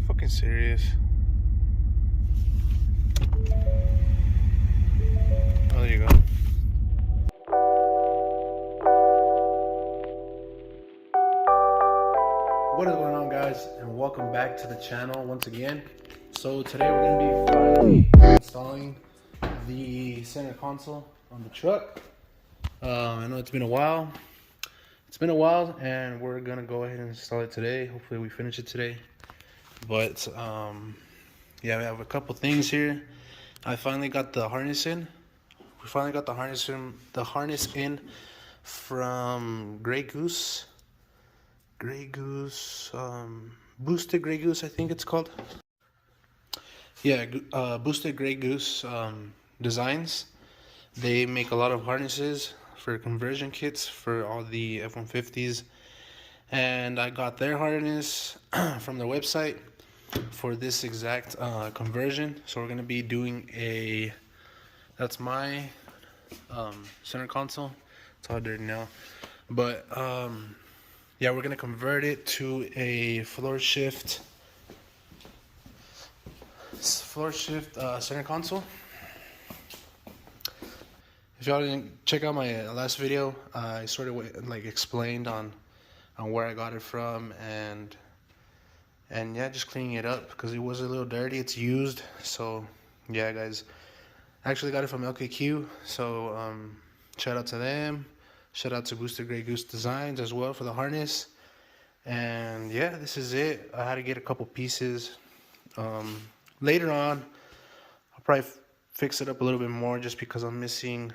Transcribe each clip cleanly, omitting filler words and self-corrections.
Fucking serious. Oh, there you go. What is going on, guys, and welcome back to the channel once again. So today we're going to be finally installing the center console on the truck. I know it's been a while. And we're gonna go ahead and install it today. Hopefully we finish it today. But yeah, we have a couple things here. I finally got the harness in. We finally got the harness in from Grey Goose, Boosted Grey Goose, I think it's called. Yeah, Boosted Grey Goose Designs. They make a lot of harnesses for conversion kits for all the F150s, and I got their harness from their website for this exact conversion. So we're gonna be doing that's my center console. It's all dirty now, but yeah, we're gonna convert it to a floor shift center console. If y'all didn't check out my last video, I sort of like explained on where I got it from, and yeah, just cleaning it up because it was a little dirty. It's used, so yeah, guys. I actually got it from LKQ, so shout out to them. Shout out to Boosted Grey Goose Designs as well for the harness. And yeah, this is it. I had to get a couple pieces. Later on, I'll probably fix it up a little bit more just because I'm missing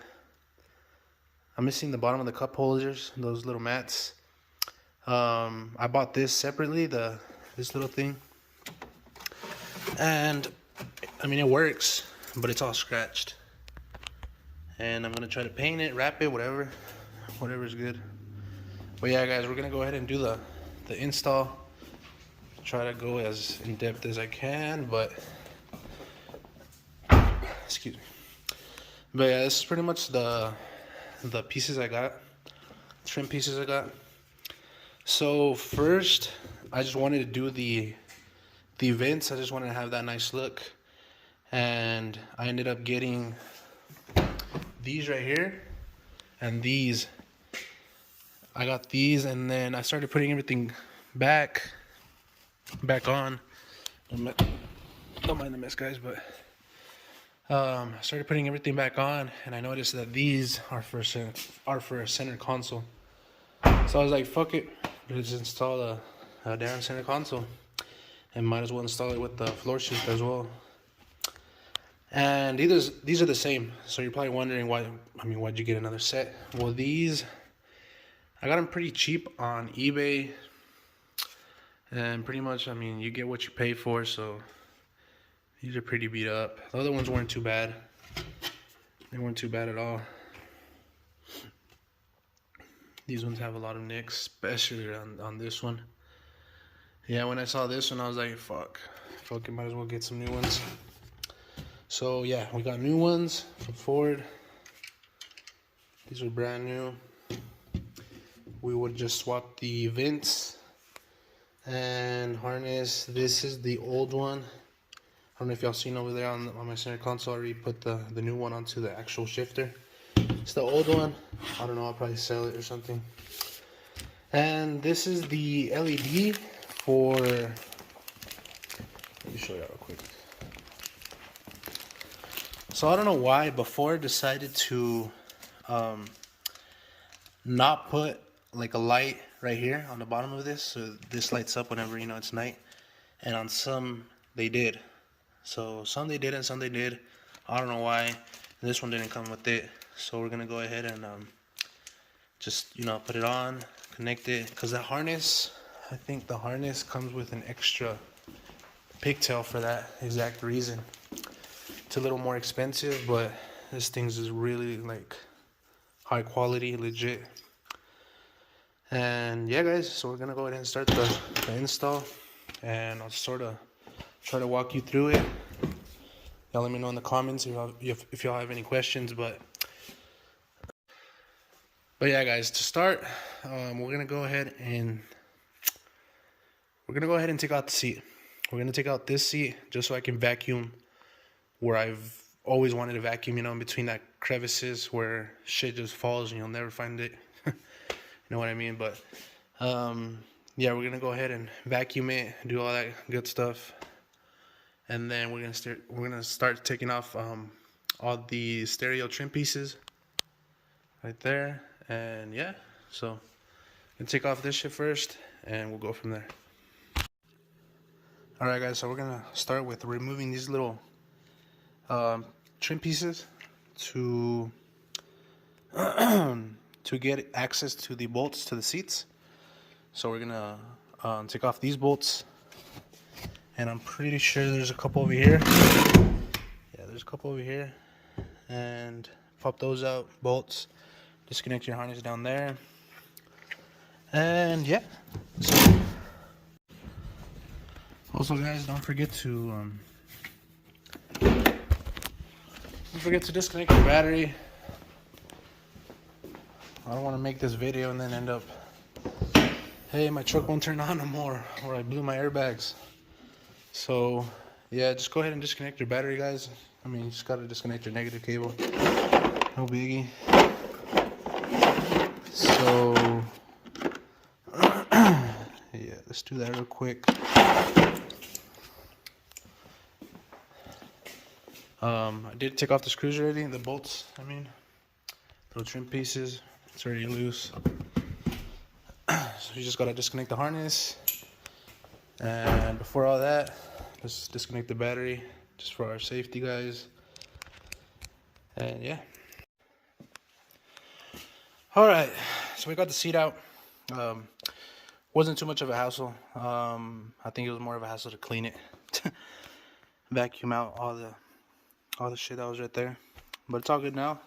the bottom of the cup holders, those little mats. I bought this separately, this little thing, and I mean it works, but it's all scratched. And I'm gonna try to paint it, wrap it, whatever's good. But yeah, guys, we're gonna go ahead and do the install. Try to go as in depth as I can, but excuse me. But yeah, this is pretty much the pieces I got, trim pieces I got. So first, I just wanted to do the vents. I just wanted to have that nice look, and I ended up getting these right here and these. I got these, and then I started putting everything back on. Don't mind the mess, guys, but I started putting everything back on, and I noticed that these are for a center console. So I was like, fuck it, let's install a damn center console, and might as well install it with the floor shift as well. And these are the same. So you're probably wondering why'd you get another set? Well, these I got them pretty cheap on eBay, and pretty much, I mean, you get what you pay for. So these are pretty beat up. The other ones weren't too bad. They weren't too bad at all. These ones have a lot of nicks, especially on this one. Yeah, when I saw this one, I was like, fuck it, might as well get some new ones. So yeah, we got new ones from Ford. These are brand new. We would just swap the vents and harness. This is the old one. I don't know if y'all seen over there on my center console. I already put the new one onto the actual shifter. It's the old one. I don't know, I'll probably sell it or something. And this is the LED for, let me show you real quick. So I don't know why before I decided to not put like a light right here on the bottom of this, so this lights up whenever it's night. And on some they did. So some they did and some they did. I don't know why. This one didn't come with it. So we're gonna go ahead and just put it on, connect it, because the harness, I think the harness comes with an extra pigtail for that exact reason. It's a little more expensive, but this thing's is really like high quality, legit. And yeah, guys, so we're gonna go ahead and start the install, and I'll sort of try to walk you through it. Y'all let me know in the comments if y'all have any questions. But yeah, guys, to start, we're gonna go ahead and take out the seat. we're gonna take out this seat just so I can vacuum where I've always wanted to vacuum, you know, in between that crevices where shit just falls and you'll never find it. You know what I mean? But yeah, we're gonna go ahead and vacuum it, do all that good stuff, and then we're gonna start taking off all the stereo trim pieces right there. And yeah, so I'm gonna take off this shit first and we'll go from there. Alright guys, so we're gonna start with removing these little trim pieces to to get access to the bolts to the seats. So we're gonna take off these bolts, and I'm pretty sure there's a couple over here. Yeah, there's a couple over here, and pop those out, bolts, disconnect your harness down there, and yeah. So, also guys, don't forget to disconnect your battery. I don't want to make this video and then end up, hey, my truck won't turn on no more, or I blew my airbags. So yeah, just go ahead and disconnect your battery, guys. I mean, you just gotta disconnect your negative cable, no biggie. So yeah, let's do that real quick. I did take off the screws already, the bolts, I mean, little trim pieces. It's already loose. So you just gotta disconnect the harness. And before all that, let's disconnect the battery just for our safety, guys. And yeah. Alright, so we got the seat out. Wasn't too much of a hassle. I think it was more of a hassle to clean it. Vacuum out all the shit that was right there. But it's all good now.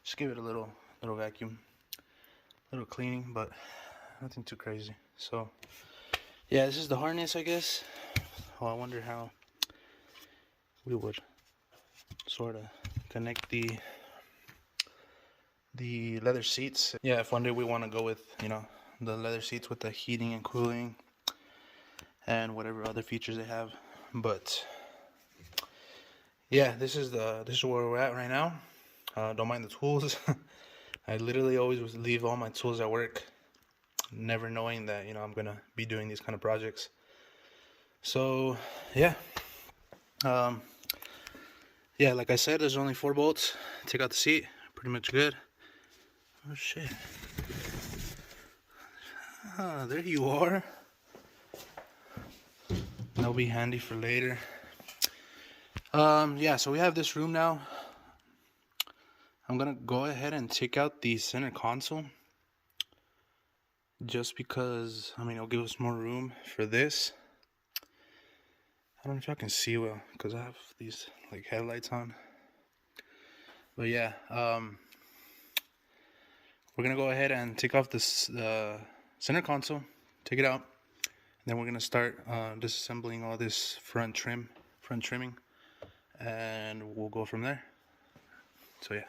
Just give it a little vacuum. Little cleaning, but nothing too crazy. So yeah, this is the harness, I guess. Oh, I wonder how we would sort of connect the leather seats. Yeah, if one day we want to go with, you know, the leather seats with the heating and cooling and whatever other features they have. But yeah, this is where we're at right now. Don't mind the tools. I literally always leave all my tools at work, never knowing that, you know, I'm gonna be doing these kind of projects. So yeah, yeah, like I said, there's only 4 bolts. Take out the seat, pretty much good. Oh shit! There you are. That'll be handy for later. Yeah, so we have this room now. I'm gonna go ahead and take out the center console, just because, I mean, it'll give us more room for this. I don't know if y'all can see well because I have these like headlights on. But yeah, we're gonna go ahead and take off this center console, take it out, and then we're gonna start disassembling all this front trimming, and we'll go from there. So yeah.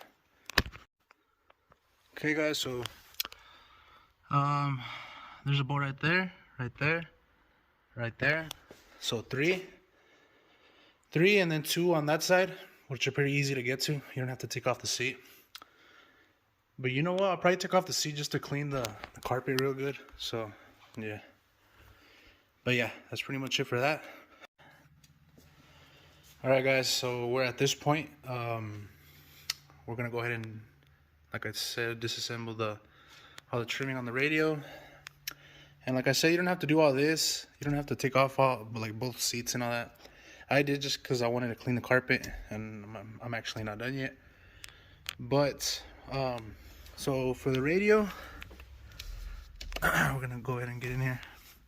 Okay guys, so there's a bolt right there, right there. So three, and then 2 on that side, which are pretty easy to get to. You don't have to take off the seat. But you know what? I'll probably take off the seat just to clean the carpet real good. So yeah. But yeah, that's pretty much it for that. Alright guys, so we're at this point. We're gonna go ahead and, like I said, disassemble all the trimming on the radio. And like I said, you don't have to do all this. You don't have to take off both seats and all that. I did just because I wanted to clean the carpet, and I'm actually not done yet. But so for the radio, we're gonna go ahead and get in here.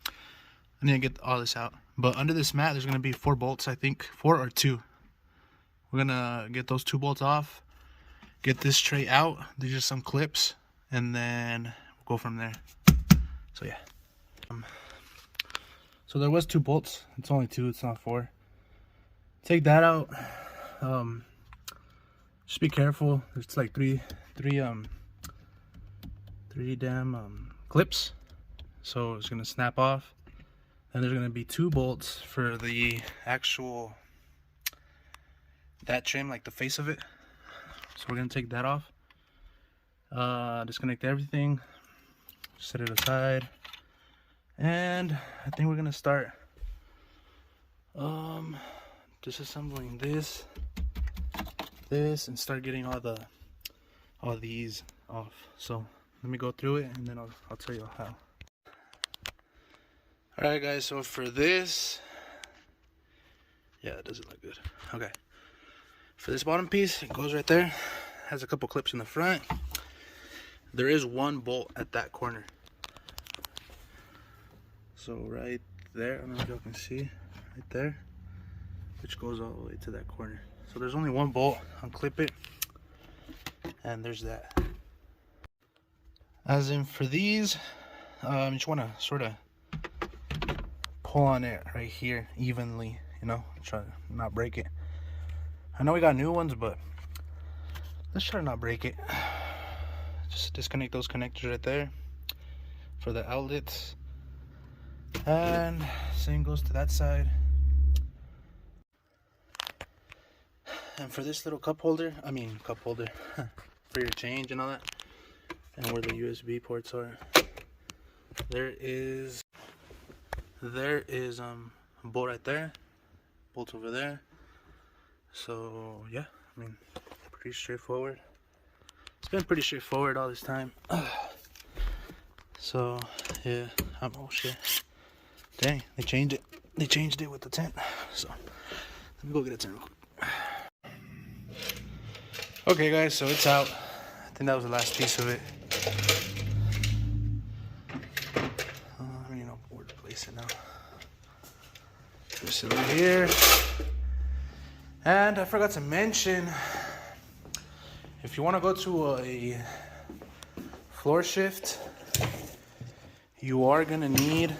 I need to get all this out. But under this mat, there's gonna be 4 bolts, I think, 4 or 2. We're gonna get those 2 bolts off. Get this tray out. There's just some clips, and then we'll go from there. So yeah. So there was 2 bolts. It's only 2. It's not 4. Take that out. Just be careful. There's like three damn clips. So it's gonna snap off. And there's gonna be 2 bolts for the actual, that trim, like the face of it. So we're gonna take that off. Disconnect everything, set it aside, and I think we're gonna start disassembling this, and start getting all these off. So let me go through it and then I'll tell you how. Alright guys, so for this, yeah, it doesn't look good. Okay, for this bottom piece, it goes right there, has a couple clips in the front. There is 1 bolt at that corner, so right there, I don't know if y'all can see, right there, which goes all the way to that corner. So there's only 1 bolt. Unclip it, and there's that. As in for these, you just want to sort of pull on it right here evenly, you know, try to not break it. I know we got new ones, but let's try to not break it. Just disconnect those connectors right there for the outlets, and same goes to that side. And for this little cup holder for your change and all that, and where the USB ports are, there is a bolt right there, bolt over there. So yeah, I mean, pretty straightforward. It's been pretty straightforward all this time. So yeah, oh shit, dang, they changed it with the tent. So let me go get a tent real quick. Okay guys, so it's out. I think that was the last piece of it. I don't even know where to place it now. Place it right here. And I forgot to mention, if you want to go to a floor shift, you are gonna need,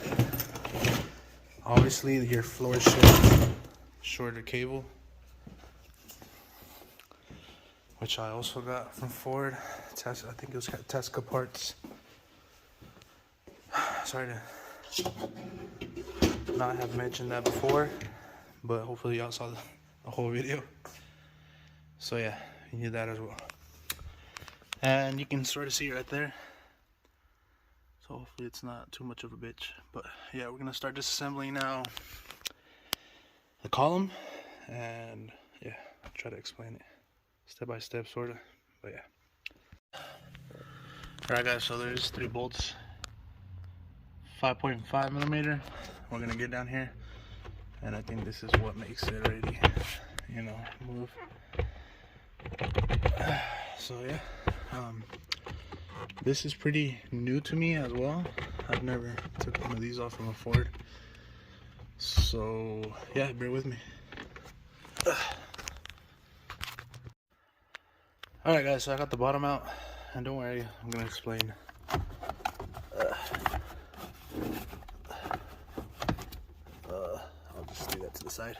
obviously, your floor shift shorter cable, which I also got from Ford. I think it was Tesca parts. Sorry to not have mentioned that before, but hopefully y'all saw the whole video. So yeah, you need that as well. And you can sort of see it right there. So hopefully it's not too much of a bitch. But yeah, we're gonna start disassembling now the column, and yeah, I'll try to explain it step by step, sort of. But yeah. Alright guys, so there's 3 bolts, 5.5 millimeter. We're gonna get down here, and I think this is what makes it really, you know, move. So yeah, this is pretty new to me as well. I've never took one of these off from a Ford. So yeah, bear with me. Alright guys, so I got the bottom out, and don't worry, I'm gonna explain. I'll just leave that to the side.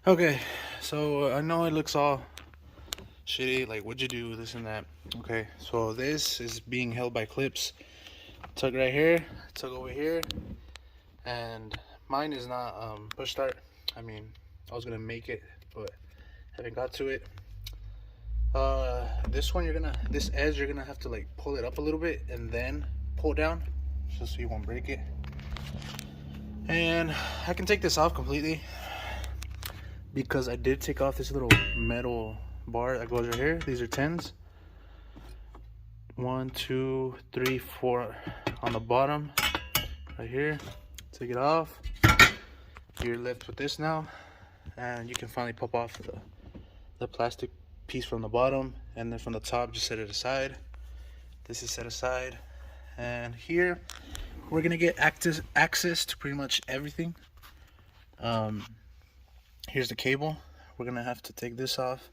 Okay, so I know it looks all shitty, like what'd you do, this and that. Okay, so this is being held by clips. Tug right here, tug over here, and mine is not push start. I mean, I was gonna make it, but haven't got to it. This one, this edge, you're gonna have to like pull it up a little bit and then pull down, just so you won't break it. And I can take this off completely because I did take off this little metal bar that goes right here. These are 10s. 1, 2, 3, 4 on the bottom right here. Take it off. You're left with this now, and you can finally pop off the plastic piece from the bottom, and then from the top just set it aside. This is set aside, and here we're gonna get access to pretty much everything. Here's the cable. We're gonna have to take this off.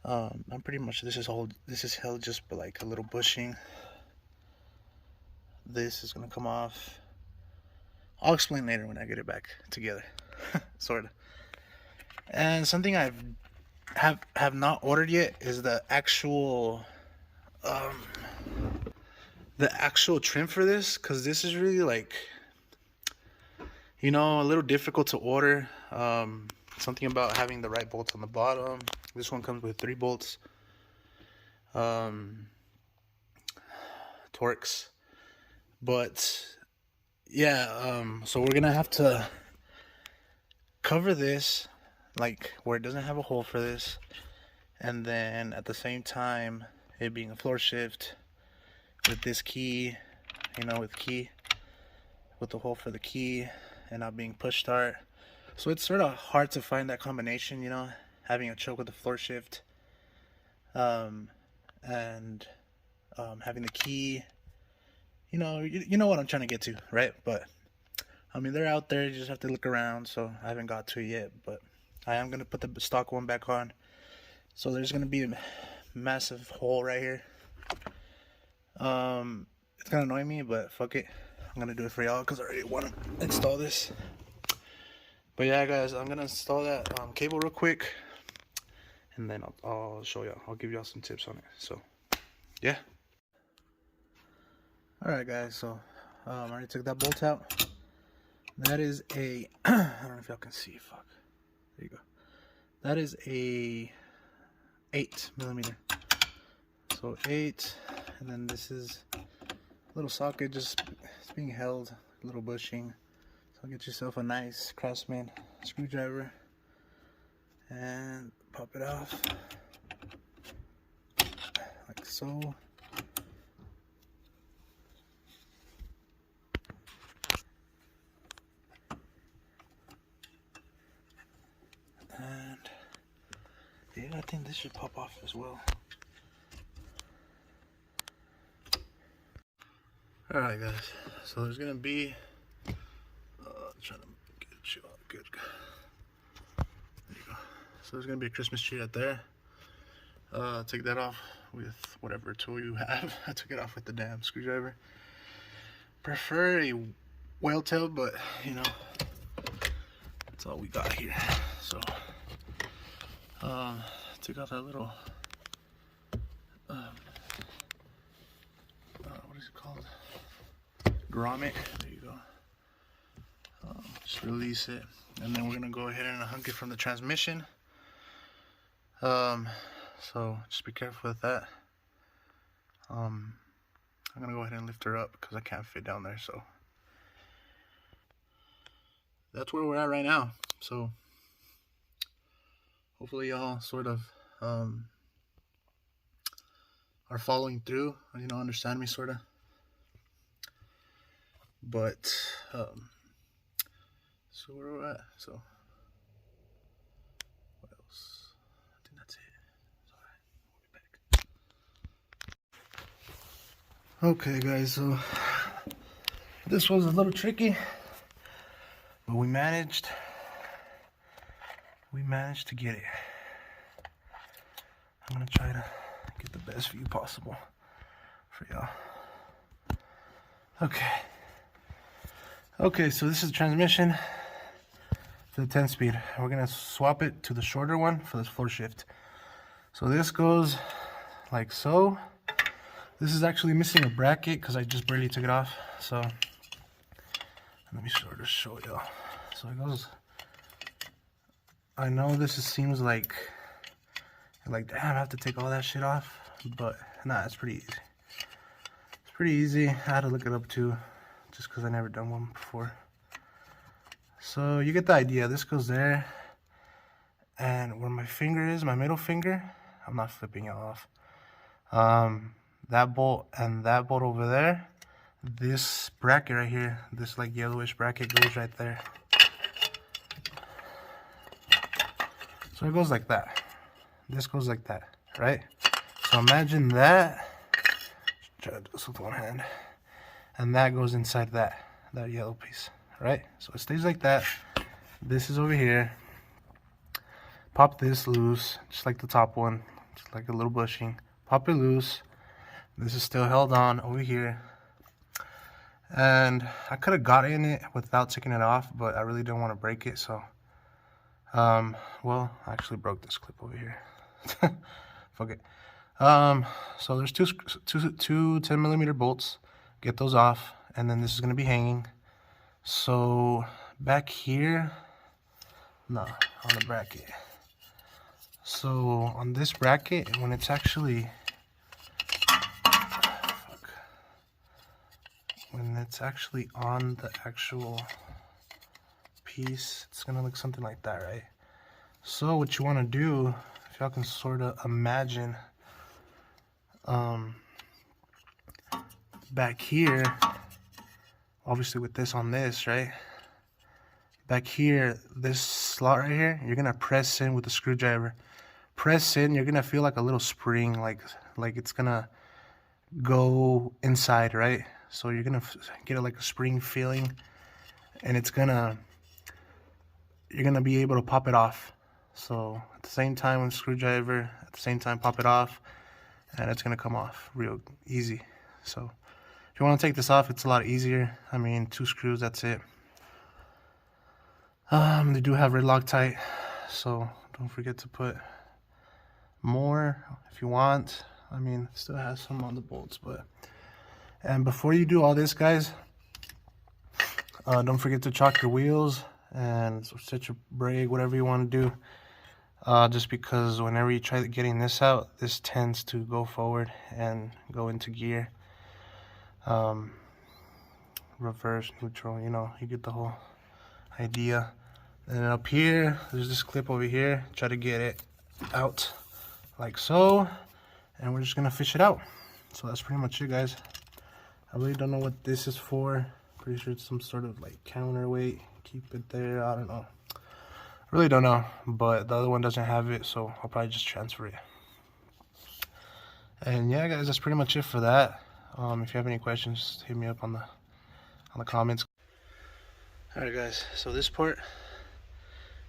I'm pretty much, this is held just by like a little bushing. This is gonna come off. I'll explain later when I get it back together. Sort of. And something I have not ordered yet is the actual trim for this, because this is really like, You know, a little difficult to order. Something about having the right bolts on the bottom. This one comes with 3 bolts. Torx. But yeah, so we're gonna have to cover this like where it doesn't have a hole for this, and then at the same time it being a floor shift with this key, you know, with the hole for the key, and not being push start. So it's sort of hard to find that combination, you know, having a choke with the floor shift, and having the key. You know what I'm trying to get to, right? But I mean, they're out there. You just have to look around. So I haven't got to it yet, but I am gonna put the stock one back on. So there's gonna be a massive hole right here. It's gonna annoy me, but fuck it. I'm gonna do it for y'all because I already want to install this. But yeah, guys, I'm gonna install that cable real quick, and then I'll show y'all. I'll give y'all some tips on it. So yeah. Alright guys, so I already took that bolt out. That is a, I don't know if y'all can see, fuck. There you go. That is a 8mm. So 8, and then this is a little socket, just it's being held, a little bushing. So get yourself a nice Craftsman screwdriver and pop it off like so. And yeah, I think this should pop off as well. Alright guys, so there's gonna be trying to get you all good. There you go. So there's gonna be a Christmas tree right there. Take that off with whatever tool you have. I took it off with the damn screwdriver. Prefer a whale tail, but you know, that's all we got here. So took off that little what is it called? Grommet. There you go. Just release it, and then we're gonna go ahead and unhook it from the transmission. So just be careful with that. I'm gonna go ahead and lift her up because I can't fit down there. So that's where we're at right now. So hopefully y'all sort of are following through, you know, understand me sort of. But so where we're at. So what else? I think that's it. We'll be back. Okay guys, so this was a little tricky, but we managed to get it. I'm gonna try to get the best view possible for y'all. Okay, so this is the transmission for the 10-speed. We're gonna swap it to the shorter one for this floor shift. So this goes like so. This is actually missing a bracket because I just barely took it off. So let me sort of show y'all. So it goes. I know this seems like damn, I have to take all that shit off, but nah, it's pretty easy. It's pretty easy. I had to look it up too, just because I never done one before. So you get the idea. This goes there, and where my finger is, my middle finger, I'm not flipping it off. That bolt and that bolt over there, this bracket right here, this like yellowish bracket goes right there. So it goes like that. This goes like that, right? So imagine that. Try to do this with one hand. And that goes inside that yellow piece, right? So it stays like that. This is over here. Pop this loose, just like the top one, just like a little bushing. Pop it loose. This is still held on over here. And I could have got in it without taking it off, but I really didn't want to break it, so well, I actually broke this clip over here. Fuck it. So there's two 10mm bolts. Get those off, and then this is gonna be hanging. So back here, no, on the bracket. So on this bracket, when it's actually, when it's actually on the actual piece, it's gonna look something like that, right? So what you want to do, if y'all can sort of imagine, back here, obviously with this on this, right? Back here, this slot right here, you're gonna press in with the screwdriver. Press in, you're gonna feel like a little spring, like it's gonna go inside, right? So you're gonna get like a spring feeling, and you're gonna be able to pop it off. So at the same time with the screwdriver, at the same time pop it off, and it's gonna come off real easy. So if you want to take this off, it's a lot easier. I mean, 2 screws, that's it. They do have red Loctite, so don't forget to put more if you want. I mean, it still has some on the bolts, but. And before you do all this, guys, don't forget to chalk your wheels and set your brake, whatever you want to do. Just because whenever you try getting this out, this tends to go forward and go into gear. Reverse, neutral, you know, you get the whole idea. And then up here, there's this clip over here. Try to get it out like so, and we're just gonna fish it out. So that's pretty much it, guys. I really don't know what this is for. Pretty sure it's some sort of like counterweight. Keep it there, I don't know. I really don't know, but the other one doesn't have it, so I'll probably just transfer it. And yeah, guys, that's pretty much it for that. If you have any questions, just hit me up on the comments. Alright, guys, so this part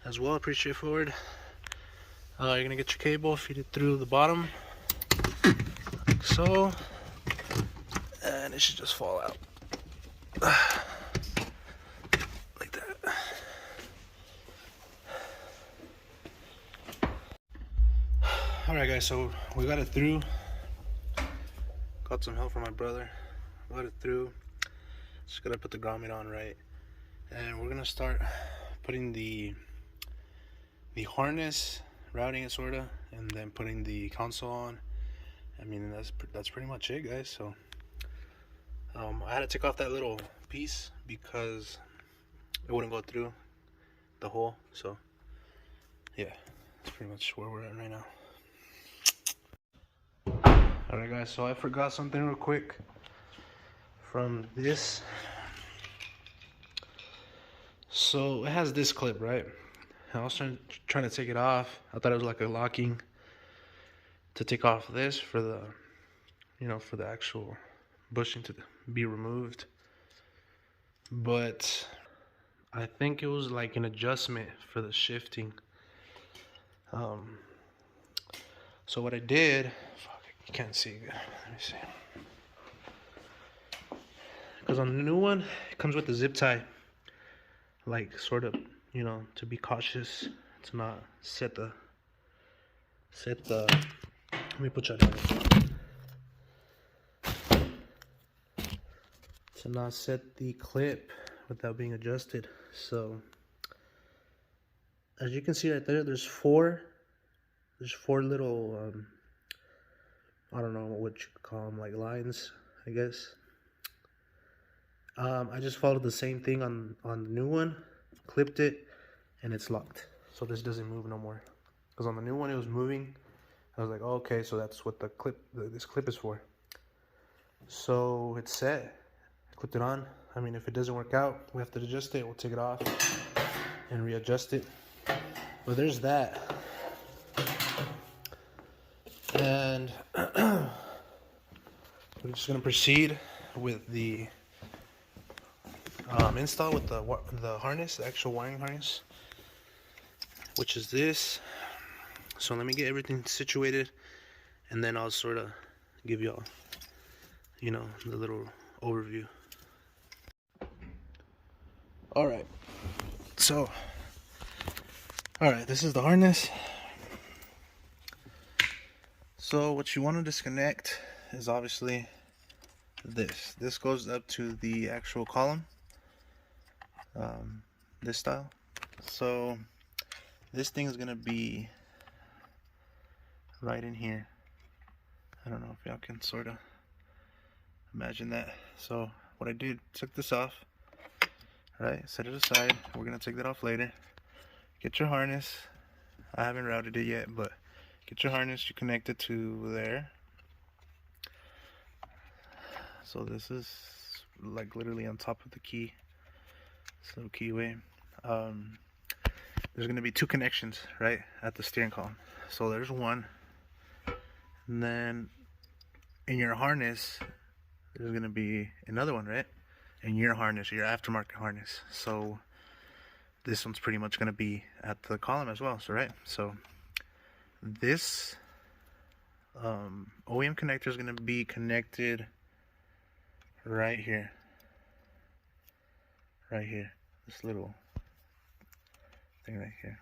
as well, pretty straightforward. You're gonna get your cable, feed it through the bottom like so, and it should just fall out like that. Alright, guys, so we got it through. Got some help from my brother. Got it through. Just gotta put the grommet on right, and we're gonna start putting the harness, routing it sorta, and then putting the console on. I mean, that's pretty much it, guys. So I had to take off that little piece because it wouldn't go through the hole. So yeah, that's pretty much where we're at right now. Alright, guys, so I forgot something real quick from this. So it has this clip, right? I was trying to take it off. I thought it was like a locking to take off this for the, you know, for the actual bushing to be removed. But I think it was like an adjustment for the shifting. So what I did, fuck, you can't see. Let me see. Because on the new one, it comes with the zip tie, like sort of, you know, to be cautious, to not set the. Let me put you down. To not set the clip without being adjusted. So as you can see right there, there's four little I don't know what you could call them, like lines, I guess. I just followed the same thing on the new one, clipped it, and it's locked, so this doesn't move no more. Because on the new one it was moving. I was like, oh, okay, so that's what this clip is for. So it's set. I clipped it on. I mean, if it doesn't work out, we have to adjust it. We'll take it off and readjust it. But there's that. And we're just gonna proceed with the install with the harness, the actual wiring harness, which is this. So let me get everything situated, and then I'll sort of give y'all, you know, the little overview. Alright, so this is the harness. So what you want to disconnect is obviously this goes up to the actual column. this style. So this thing is gonna be right in here. I don't know if y'all can sort of imagine that. So what I did, took this off, right, set it aside. We're gonna take that off later. Get your harness. I haven't routed it yet, but get your harness, you connect it to there. So this is like literally on top of the key. So keyway. There's gonna be two connections right at the steering column. So there's one, and then in your harness there's gonna be another one, right? In your harness, your aftermarket harness. So this one's pretty much gonna be at the column as well. So right, so this OEM connector is gonna be connected right here, this little thing right here.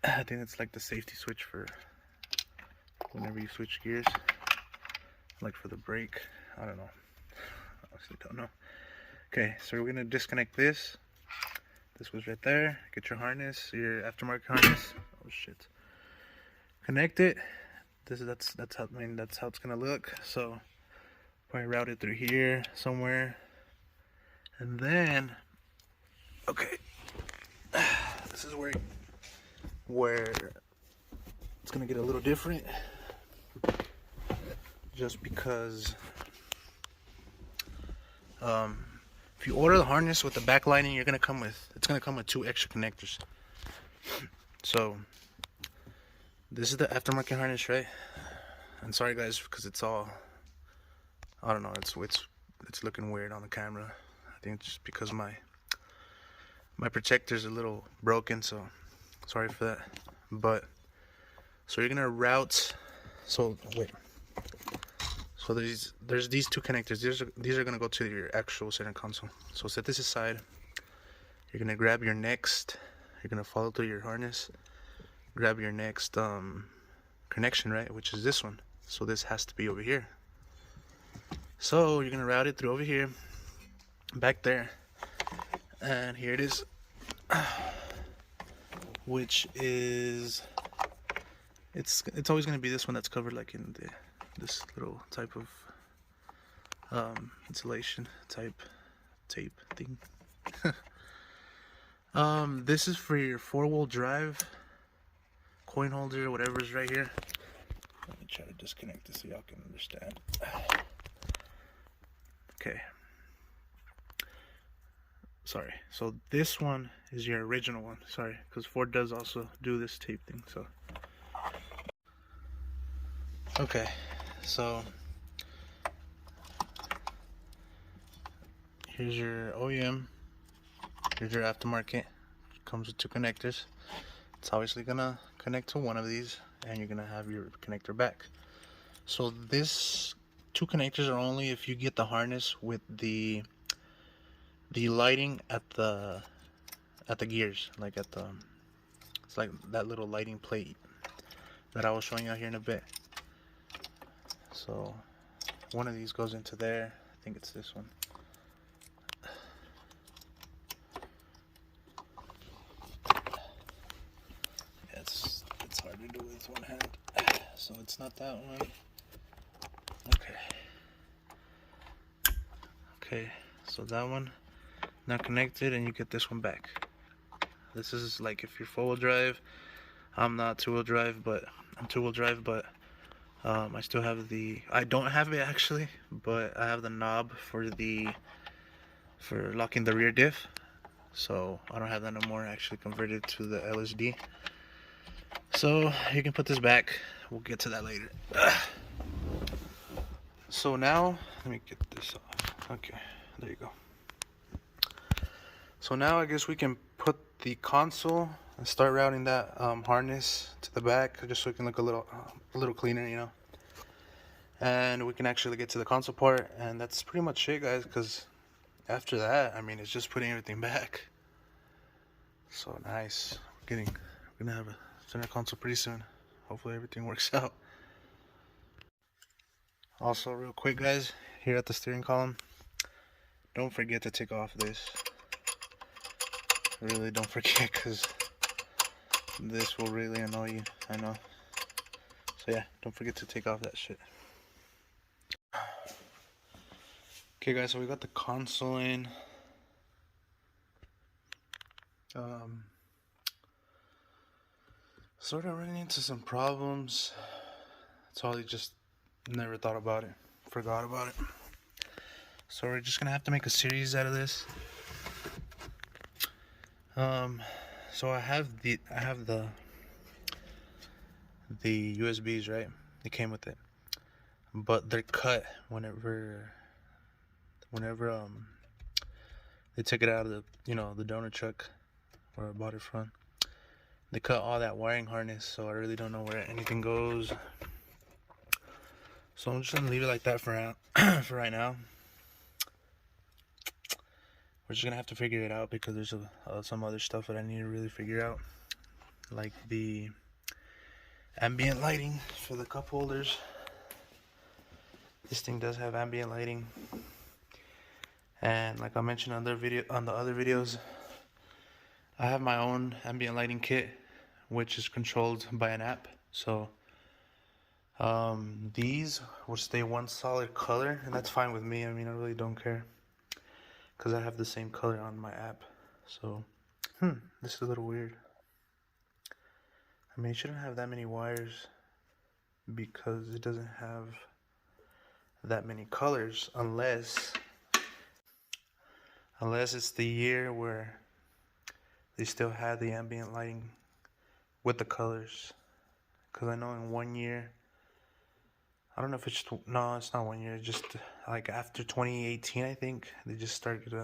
I think it's like the safety switch for whenever you switch gears, like for the brake. I don't know, I honestly don't know. Okay, so we're gonna disconnect this. This was right there. Get your harness, your aftermarket harness. Oh shit! Connect it. That's how, I mean, that's how it's gonna look. So probably route it through here somewhere, and then okay, this is where it's gonna get a little different, just because if you order the harness with the back lining, it's gonna come with two extra connectors. So this is the aftermarket harness, right? And sorry guys, because it's all, I don't know, it's looking weird on the camera. I think it's just because my protector's a little broken, so sorry for that. But so you're gonna route. So wait. So there's these two connectors. These are gonna go to your actual center console. So set this aside. You're gonna grab your next. You're gonna follow through your harness. Grab your next connection, right? Which is this one. So this has to be over here. So you're gonna route it through over here, back there, and here it is. Which is, it's always gonna be this one that's covered like in this little type of insulation type tape thing. This is for your 4-wheel drive coin holder, whatever is right here. Let me try to disconnect this so y'all can understand. Okay. Sorry. So this one is your original one. Sorry, because Ford does also do this tape thing. So okay. So here's your OEM. Here's your aftermarket. Comes with two connectors. It's obviously gonna connect to one of these, and you're gonna have your connector back. So this two connectors are only if you get the harness with the lighting at the gears, like at the, it's like that little lighting plate that I was showing you out here in a bit. So one of these goes into there. I think it's this one. It's hard to do with one hand, so it's not that one. Okay, so that one now connected, and you get this one back. This is like if you're 4-wheel drive. I'm not 2-wheel drive, but I'm 2-wheel drive, but I still have I don't have it actually, but I have the knob for locking the rear diff. So I don't have that no more. I actually converted to the LSD. So you can put this back. We'll get to that later. So now let me get this off. Okay, there you go. So now I guess we can put the console and start routing that harness to the back, just so it can look a little cleaner, you know. And we can actually get to the console part, and that's pretty much it, guys. Because after that, I mean, it's just putting everything back. So nice. We're gonna have a center console pretty soon. Hopefully everything works out. Also, real quick, guys, here at the steering column, don't forget to take off this really don't forget, because this will really annoy you, I know. So yeah, don't forget to take off that shit. Okay guys, so we got the console in. Sort of running into some problems. Totally just never thought about it, forgot about it. So we're just gonna have to make a series out of this. So I have the USBs, right? They came with it, but they're cut whenever they took it out of the the donor truck where I bought it from. They cut all that wiring harness, so I really don't know where anything goes. So I'm just gonna leave it like that for now. For right now, we're just gonna have to figure it out because there's some other stuff that I need to really figure out, like the ambient lighting for the cup holders. This thing does have ambient lighting, and like I mentioned on the other videos, I have my own ambient lighting kit, which is controlled by an app. So these will stay one solid color, and that's fine with me. I mean, I really don't care because I have the same color on my app. So this is a little weird. I mean, it shouldn't have that many wires because it doesn't have that many colors, unless it's the year where they still had the ambient lighting with the colors. Because I know in 1 year, I don't know if it's, no, it's not 1 year, just like after 2018, I think, they just started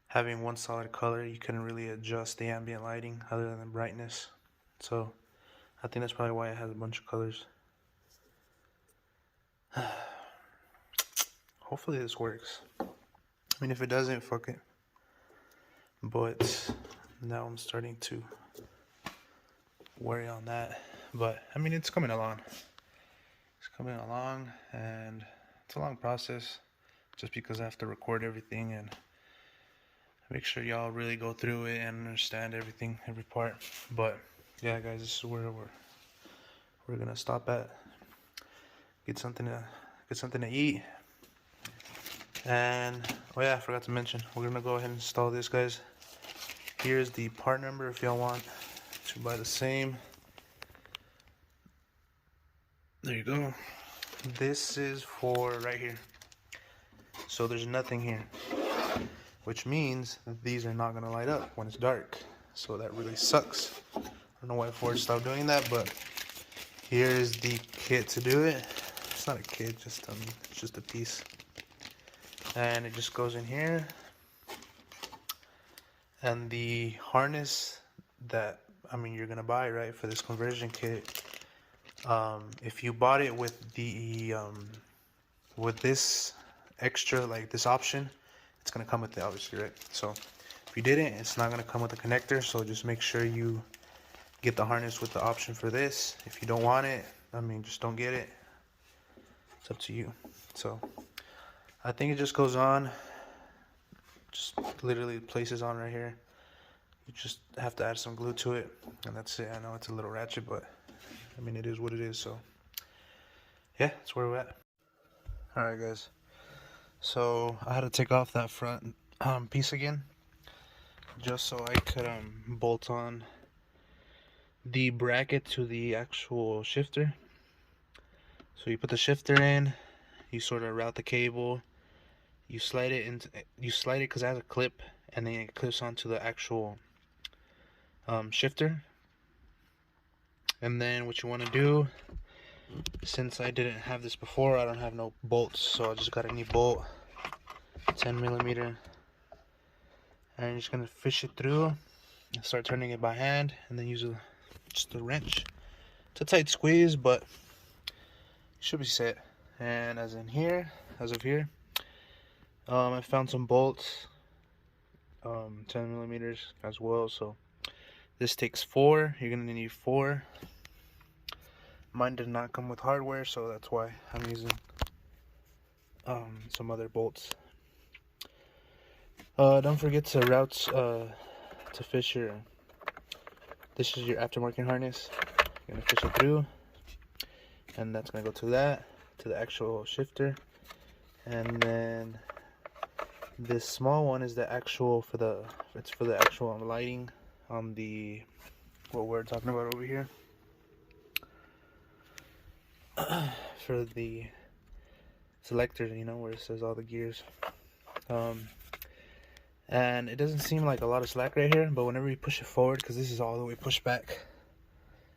having one solid color. You couldn't really adjust the ambient lighting other than the brightness. So I think that's probably why it has a bunch of colors. Hopefully this works. I mean, if it doesn't, fuck it. But now I'm starting to worry on that. But I mean, it's coming along. It's coming along, and it's a long process just because I have to record everything and make sure y'all really go through it and understand everything, every part. But yeah, guys, this is where we're gonna stop at. Get something to eat. And oh yeah, I forgot to mention, we're gonna go ahead and install this, guys. Here's the part number if y'all want to buy the same. There you go. This is for right here. So there's nothing here, which means that these are not gonna light up when it's dark. So that really sucks. I don't know why Ford stopped doing that, but here is the kit to do it. It's not a kit, it's just a piece. And it just goes in here. And the harness that you're gonna buy, right, for this conversion kit, if you bought it with the with this extra, like this option, it's gonna come with it, obviously, right? So if you didn't, it's not gonna come with the connector. So just make sure you get the harness with the option for this. If you don't want it, just don't get it. It's up to you. So I think it just goes on, just literally places on right here. You just have to add some glue to it, and that's it. I know it's a little ratchet, but it is what it is. So yeah, that's where we're at. Alright, guys, so I had to take off that front piece again just so I could bolt on the bracket to the actual shifter. So you put the shifter in, you sort of route the cable, you slide it because it has a clip, and then it clips onto the actual shifter. And then what you want to do, since I didn't have this before, I don't have no bolts, so I just got a new bolt, 10mm, and you're just gonna fish it through and start turning it by hand, and then use just a wrench. It's a tight squeeze, but it should be set. And as of here, I found some bolts, 10mm as well. So this takes 4. You're gonna need 4. Mine did not come with hardware, so that's why I'm using some other bolts. Don't forget to route to fish your. This is your aftermarket harness. You're gonna fish it through, and that's gonna go to the actual shifter, and then this small one is the actual it's for the actual lighting on the what we're talking about over here for the selector, you know, where it says all the gears. And it doesn't seem like a lot of slack right here, but whenever you push it forward, because this is all the way pushed back,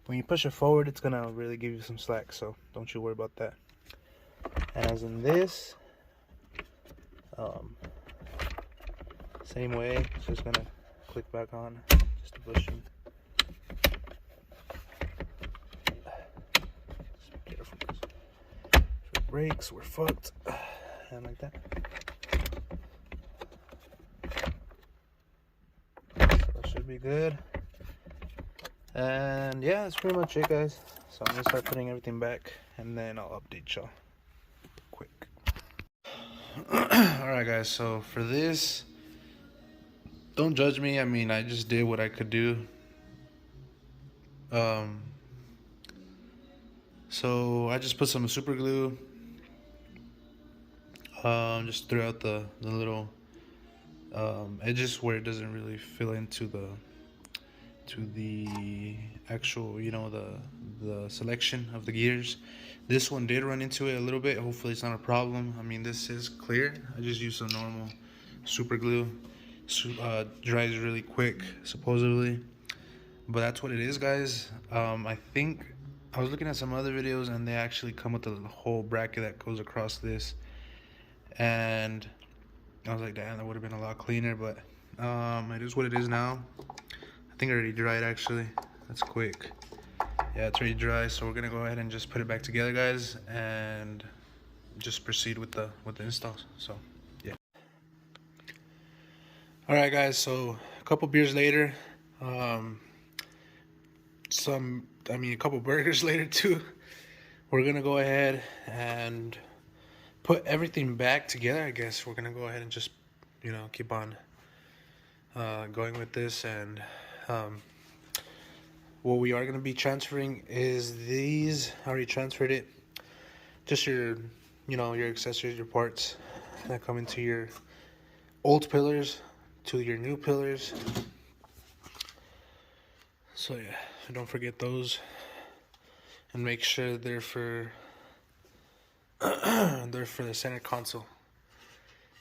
when you push it forward, it's gonna really give you some slack, so don't you worry about that. And as in this, same way, it's just gonna click back on, just a bushing. Careful, if it breaks, we're fucked. And like that. Should be good. And yeah, that's pretty much it, guys. So I'm gonna start putting everything back, and then I'll update y'all quick. Alright guys, so for this, don't judge me. I mean, I just did what I could do. So I just put some super glue just throughout the little edges where it doesn't really fill into the actual, you know, the selection of the gears. This one did run into it a little bit. Hopefully it's not a problem. I mean, this is clear. I just used some normal super glue. Dries really quick supposedly, but that's what it is, guys. I think I was looking at some other videos and they actually come with a whole bracket that goes across this, and I was like, damn, that would have been a lot cleaner, but it is what it is now. I think I already dried, actually. That's quick. Yeah, it's already dry, so we're gonna go ahead and just put it back together, guys, and just proceed with the installs. So yeah. All right, guys, so a couple beers later, a couple burgers later too, we're gonna go ahead and put everything back together. I guess we're gonna go ahead and just, you know, keep on going with this. And what we are gonna be transferring is these. I already transferred it. Just your, you know, your accessories, your parts that come into your old pillars to your new pillars. So yeah, don't forget those, and make sure they're for they're for the center console.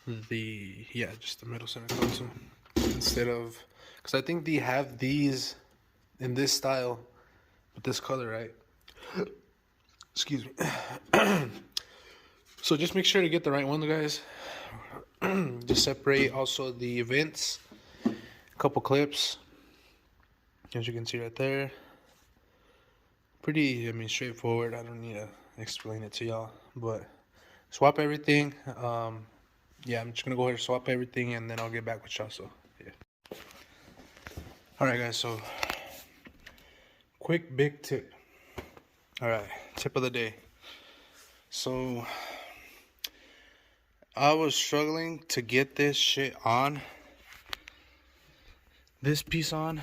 Just the middle center console, instead of, because I think they have these in this style with this color, right? Excuse me. So just make sure to get the right one, guys. Just separate also the vents, a couple clips, as you can see right there. Pretty, I mean, straightforward. I don't need to explain it to y'all, but swap everything. Yeah, I'm just gonna go ahead and swap everything, and then I'll get back with y'all. So yeah. All right, guys, so quick big tip. All right, tip of the day. So I was struggling to get this shit on, this piece on,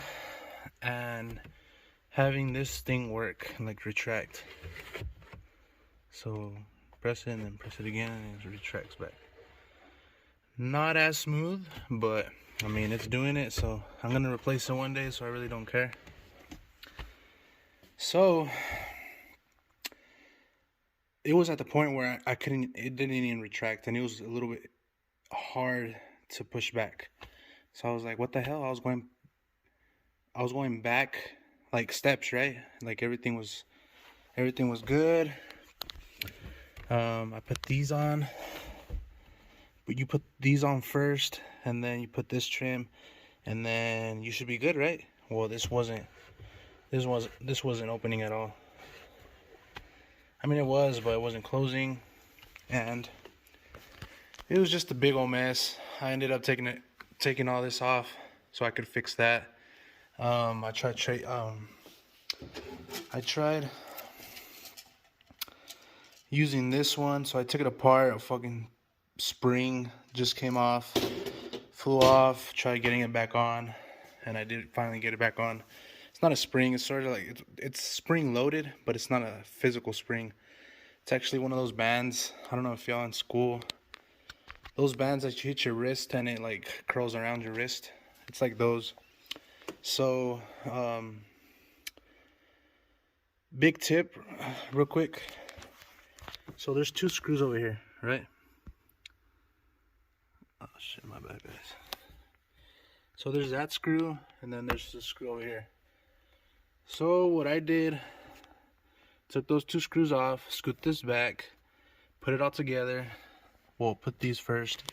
and having this thing work, like retract. So press it and then press it again, and it retracts back. Not as smooth, but I mean, it's doing it, so I'm gonna replace it one day, so I really don't care. So it was at the point where it didn't even retract, and it was a little bit hard to push back. So I was like, what the hell? I was going back like steps, right? Like everything was good. I put these on, but you put these on first, and then you put this trim, and then you should be good, right? Well, this wasn't opening at all. I mean, it was, but it wasn't closing, and it was just a big old mess. I ended up taking all this off so I could fix that. I tried using this one, so I took it apart. A fucking spring just came off, flew off, tried getting it back on, and I did finally get it back on. It's not a spring, it's sort of like, it's spring loaded, but it's not a physical spring. It's actually one of those bands, I don't know if y'all in school, those bands that you hit your wrist and it like curls around your wrist. It's like those. So, big tip, real quick. So there's 2 screws over here, right? Oh shit, my bad, guys. So there's that screw, and then there's the screw over here. So what I did, took those 2 screws off, scoot this back, put it all together. Well, put these first,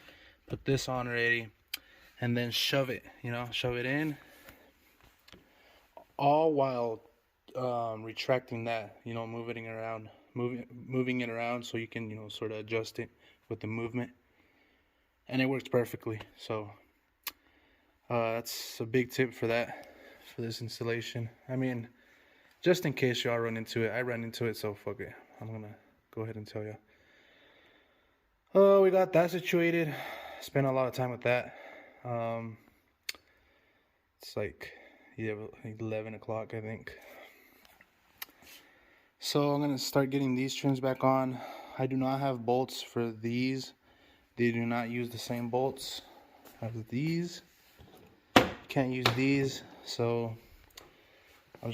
put this on already, and then shove it, shove it in, all while retracting that, moving it around so you can, sort of adjust it with the movement. And it works perfectly. So that's a big tip for this installation. I mean, just in case y'all run into it. I ran into it, so fuck it. I'm gonna go ahead and tell you. We got that situated. Spent a lot of time with that. It's like 11 o'clock, I think. So I'm gonna start getting these trims back on. I do not have bolts for these. They do not use the same bolts as these. Can't use these, so I'm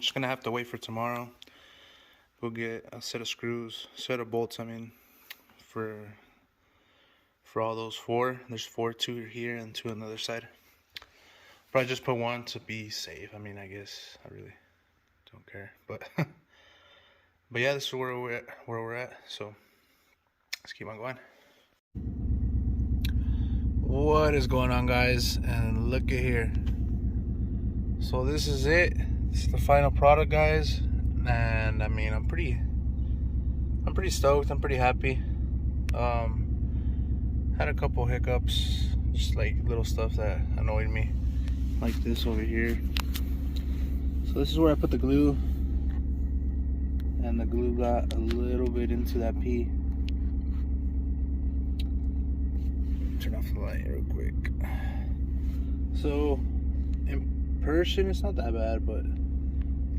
just gonna have to wait for tomorrow. Go get a set of bolts. I mean, for all those 4. There's 4, 2 here and 2 on the other side. Probably just put 1 to be safe. I mean, I guess I really don't care, but but yeah, this is where we're at. So let's keep on going. What is going on, guys? And look at here. So this is it. This is the final product, guys. And I mean, I'm pretty stoked. I'm pretty happy. Had a couple hiccups, just like little stuff that annoyed me, like this over here. So this is where I put the glue, and the glue got a little bit into that P. Turn off the light real quick. So in person it's not that bad, but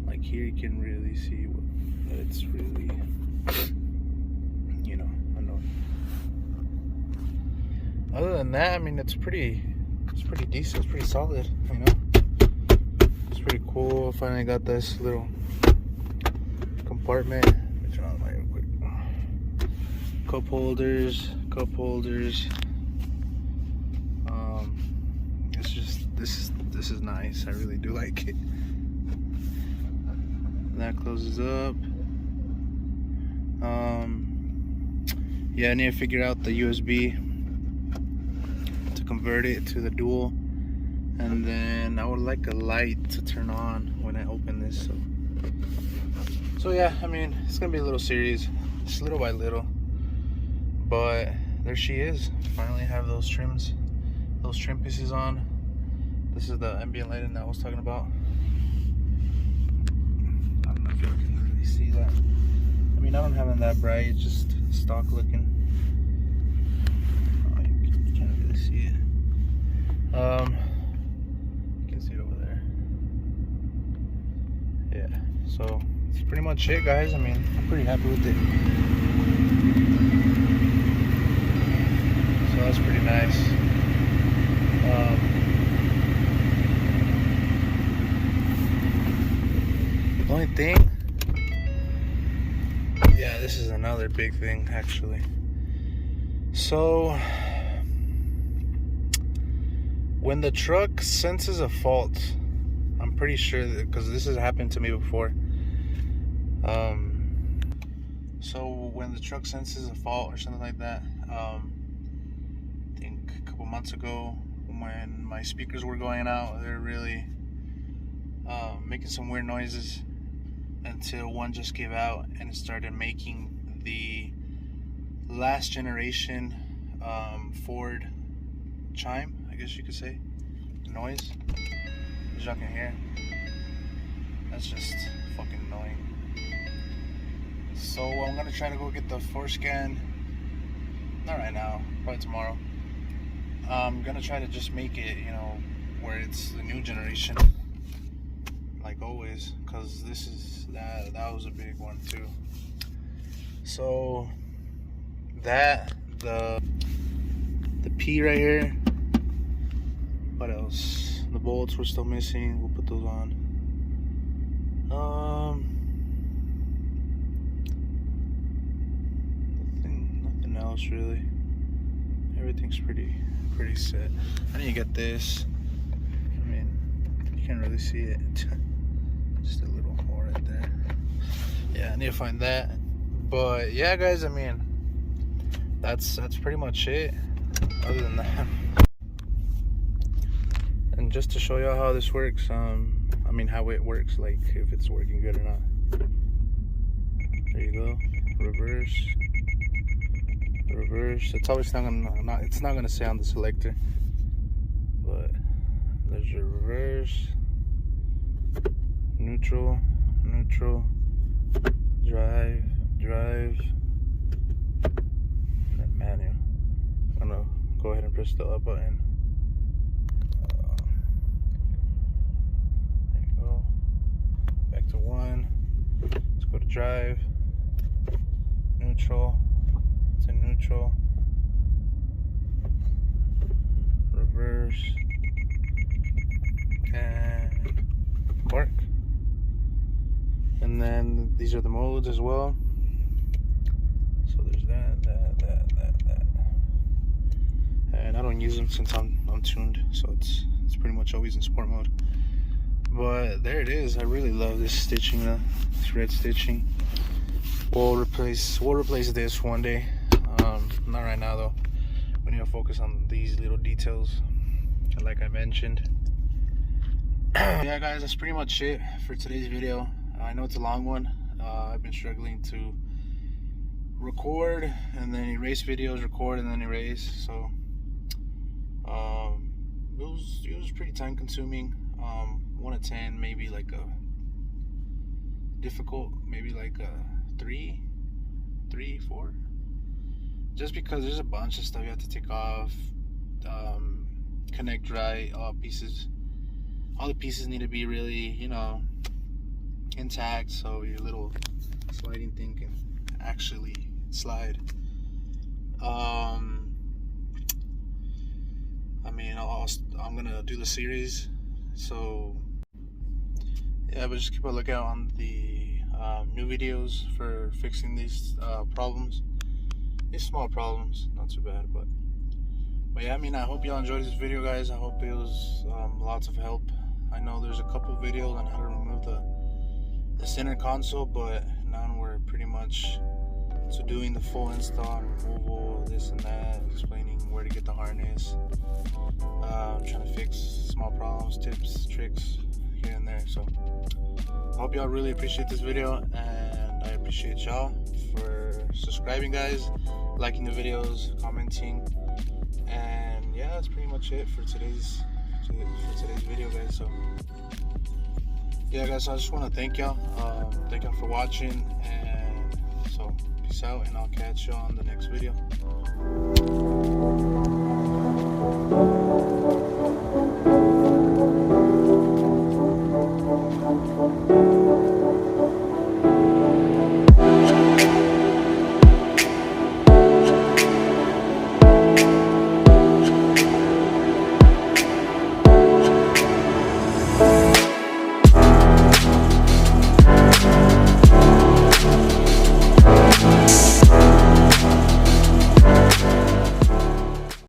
like here you can really see that it's really, annoying. Other than that, I mean, it's pretty decent. It's pretty solid, It's pretty cool. Finally got this little compartment. Let me turn on the light real quick. Cup holders. It's just this is nice. I really do like it. That closes up. Yeah, I need to figure out the USB to convert it to the dual, and then I would like a light to turn on when I open this. So yeah, I mean, it's gonna be a little series, just little by little. But there she is. Finally have those trim pieces on. This is the ambient lighting that I was talking about. I don't know if you can really see that. I mean, I don't have it that bright. It's just stock looking. Oh, you can't really see it. You can see it over there. Yeah. So that's pretty much it, guys. I mean, I'm pretty happy with it. So that's pretty nice. The only thing, yeah, this is another big thing actually. So when the truck senses a fault, I'm pretty sure that, because this has happened to me before. So when the truck senses a fault or something like that, I think a couple months ago when my speakers were going out, they're really making some weird noises, until one just gave out and it started making the last generation Ford chime, I guess you could say, noise, as y'all can hear. That's just fucking annoying. So I'm gonna try to go get the 4scan not right now, probably tomorrow. I'm gonna try to just make it, you know, where it's the new generation, like always, because this is that was a big one too. So that the P right here. What else? The bolts were still missing. We'll put those on. Nothing else really. Everything's pretty set. I need to get this. I mean, you can't really see it. Just a little hole right there. Yeah, I need to find that. But yeah, guys, I mean, that's pretty much it. Other than that, and just to show y'all how this works, I mean how it works, like if it's working good or not. There you go. Reverse. It's always it's not gonna say on the selector, but there's your reverse, neutral, drive, and then manual. I'm gonna go ahead and press the up button. There you go. Back to 1. Let's go to drive. Neutral. It's in neutral. Reverse. And park. And then these are the modes as well. So there's that. And I don't use them since I'm tuned, so it's pretty much always in sport mode. But there it is. I really love this stitching, this red stitching. We'll replace this one day. Not right now though. We need to focus on these little details, like I mentioned. Yeah, guys, that's pretty much it for today's video. I know it's a long one. I've been struggling to record and then erase videos, record and then erase. So it was pretty time consuming. 1 to 10, maybe like a difficult, maybe like a 3, 4. Just because there's a bunch of stuff you have to take off, connect right, all the pieces need to be really, you know, intact, so your little sliding thing can actually slide. I mean, I'm gonna do the series, so yeah, but just keep a lookout on the new videos for fixing these problems. These small problems, not too bad, but yeah, I mean, I hope y'all enjoyed this video, guys. I hope it was lots of help. I know there's a couple videos on how to remove the center console, but now we're pretty much doing the full install and removal, this and that, explaining where to get the harness, trying to fix small problems, tips, tricks here and there. So I hope y'all really appreciate this video, and I appreciate y'all for subscribing, guys, liking the videos, commenting, and yeah, that's pretty much it for today's video, guys. So yeah, guys, so I just want to thank y'all for watching, and so peace out, and I'll catch you on the next video.